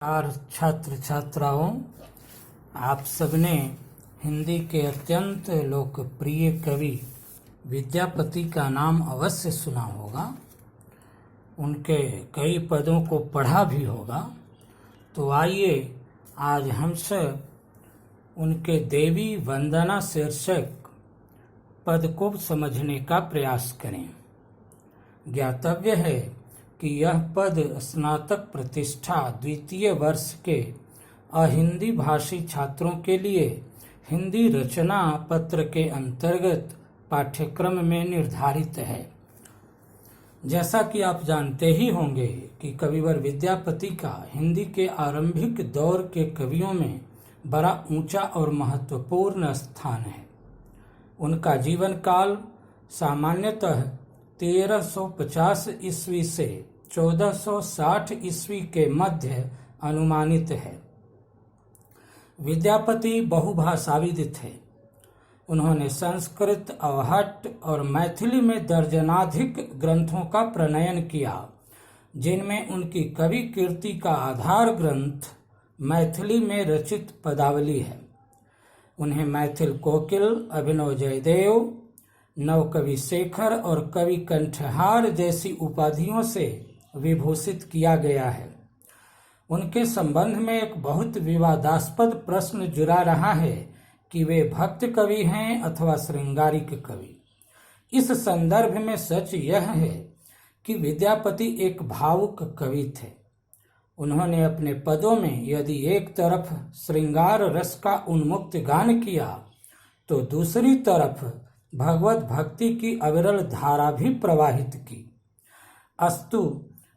छात्र छात्राओं, आप सबने हिंदी के अत्यंत लोकप्रिय कवि विद्यापति का नाम अवश्य सुना होगा। उनके कई पदों को पढ़ा भी होगा। तो आइए आज हम सब उनके देवी वंदना शीर्षक पद को समझने का प्रयास करें। ज्ञातव्य है कि यह पद स्नातक प्रतिष्ठा द्वितीय वर्ष के अहिंदी भाषी छात्रों के लिए हिंदी रचना पत्र के अंतर्गत पाठ्यक्रम में निर्धारित है। जैसा कि आप जानते ही होंगे कि कविवर विद्यापति का हिंदी के आरंभिक दौर के कवियों में बड़ा ऊंचा और महत्वपूर्ण स्थान है। उनका जीवन काल सामान्यतः 1350 ईस्वी से 1460 ईस्वी के मध्य अनुमानित है। विद्यापति बहुभाषाविद थे। उन्होंने संस्कृत, अवहट्ट और मैथिली में दर्जनाधिक ग्रंथों का प्रणयन किया, जिनमें उनकी कवि कीर्ति का आधार ग्रंथ मैथिली में रचित पदावली है। उन्हें मैथिल कोकिल, अभिनव जयदेव, नवकवि शेखर और कवि कंठहार जैसी उपाधियों से विभूषित किया गया है। उनके संबंध में एक बहुत विवादास्पद प्रश्न जुड़ा रहा है कि वे भक्त कवि हैं अथवा श्रृंगारिक कवि। इस संदर्भ में सच यह है कि विद्यापति एक भावुक कवि थे। उन्होंने अपने पदों में यदि एक तरफ श्रृंगार रस का उन्मुक्त गान किया, तो दूसरी तरफ भगवत भक्ति की अविरल धारा भी प्रवाहित की। अस्तु,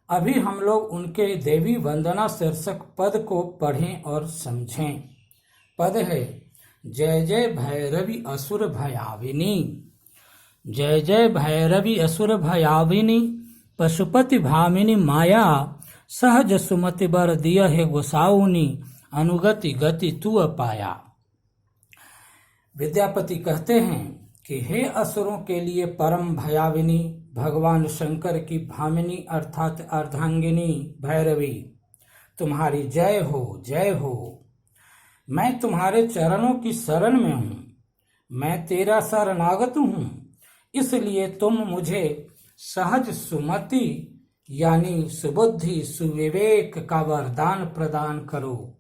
अभी हम लोग उनके देवी वंदना शीर्षक पद को पढ़ें और समझें। पद है, जय जय भैरवी असुर भयाविनी। जय जय भैरवी असुर भयाविनी, पशुपति भामिनी माया, सहज सुमति बर दिया है गोसाउनी, अनुगति गति तू अपाया। विद्यापति कहते हैं कि हे असुरों के लिए परम भयाविनी भगवान शंकर की भामिनी अर्थात अर्धांगिनी भैरवी, तुम्हारी जय हो, जय हो। मैं तुम्हारे चरणों की शरण में हूँ, मैं तेरा शरणागत हूँ, इसलिए तुम मुझे सहज सुमति यानी सुबुद्धि सुविवेक का वरदान प्रदान करो।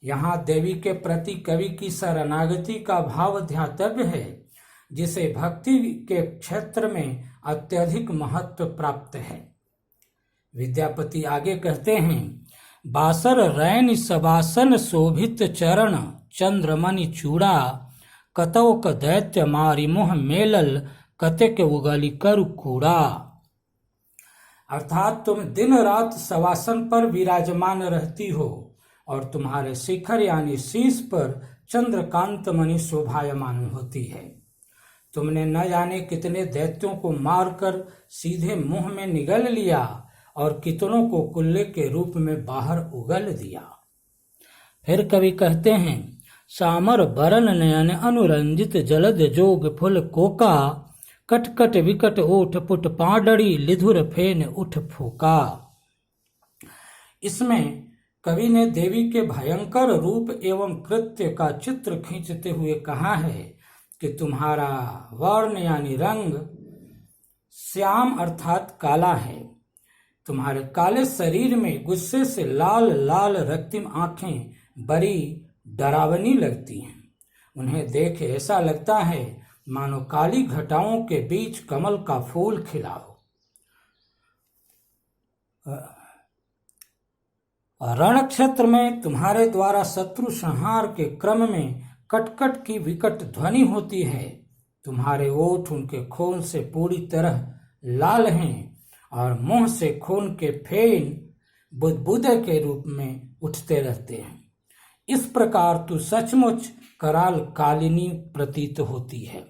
यहाँ देवी के प्रति कवि की शरणागति का भाव ध्यातव्य है, जिसे भक्ति के क्षेत्र में अत्यधिक महत्व प्राप्त है। विद्यापति आगे कहते हैं, बासर रैन सबासन शोभित चरण, चंद्रमणि चूड़ा, कतौक दैत्य मारी मोह मेलल, कतेक उगली करु कूड़ा। अर्थात तुम दिन रात सवासन पर विराजमान रहती हो और तुम्हारे शिखर यानी शीश पर चंद्रकांत मणि शोभायमान होती है। तुमने न जाने कितने दैत्यों को मारकर सीधे मुंह में निगल लिया और कितनों को कुल्ले के रूप में बाहर उगल दिया। फिर कवि कहते हैं, सामर बरन नयन अनुरंजित जलद जोग फुल कोका, कटकट विकट ओठ पुट पाडड़ी, लिधुर फेन उठ फूका। इसमें कवि ने देवी के भयंकर रूप एवं कृत्य का चित्र खींचते हुए कहा है कि तुम्हारा वर्ण यानी रंग श्याम अर्थात काला है। तुम्हारे काले शरीर में गुस्से से लाल लाल रक्तिम आंखें बड़ी डरावनी लगती हैं। उन्हें देख ऐसा लगता है मानो काली घटाओं के बीच कमल का फूल खिला हो। रण क्षेत्र में तुम्हारे द्वारा शत्रु संहार के क्रम में कटकट की विकट ध्वनि होती है। तुम्हारे ओठ उनके खून से पूरी तरह लाल हैं और मुंह से खून के फेन बुदबुदे के रूप में उठते रहते हैं। इस प्रकार तू सचमुच कराल कालिनी प्रतीत होती है।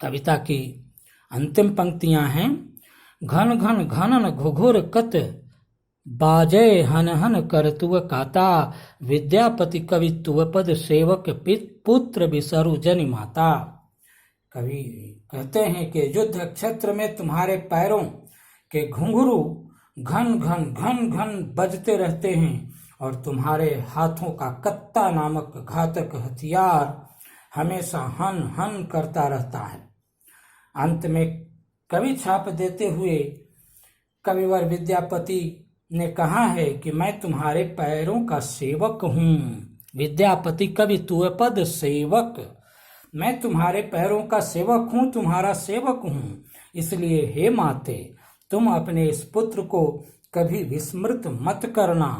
कविता की अंतिम पंक्तियां हैं, घन घन घनन घुघुर कत, बाजय हन हन कर तुव काता, विद्यापति कवि तुव पद सेवक पुत्र बिसरु जनि माता। कवि कहते हैं कि युद्ध क्षेत्र में तुम्हारे पैरों के घुंघरू घन घन घन घन बजते रहते हैं और तुम्हारे हाथों का कत्ता नामक घातक हथियार हमेशा हन हन करता रहता है। अंत में कवि छाप देते हुए कविवर विद्यापति ने कहा है कि मैं तुम्हारे पैरों का सेवक हूँ। विद्यापति कवि तुअपद सेवक, मैं तुम्हारे पैरों का सेवक हूँ, तुम्हारा सेवक हूँ। इसलिए हे माते, तुम अपने इस पुत्र को कभी विस्मृत मत करना,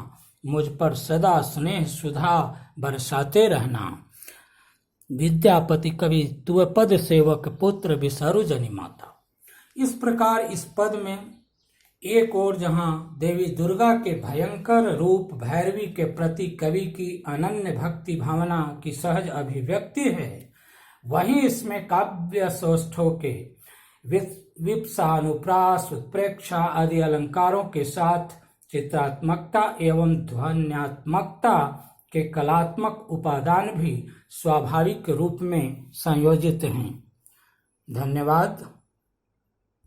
मुझ पर सदा स्नेह सुधा बरसाते रहना। विद्यापति कवि तुअपद सेवक पुत्र बिसरु जनि माता। इस प्रकार इस पद में एक ओर जहाँ देवी दुर्गा के भयंकर रूप भैरवी के प्रति कवि की अनन्य भक्ति भावना की सहज अभिव्यक्ति है, वहीं इसमें काव्य सौष्ठव के विप्सा, अनुप्रास, उत्प्रेक्षा आदि अलंकारों के साथ चित्रात्मकता एवं ध्वन्यात्मकता के कलात्मक उपादान भी स्वाभाविक रूप में संयोजित हैं। धन्यवाद।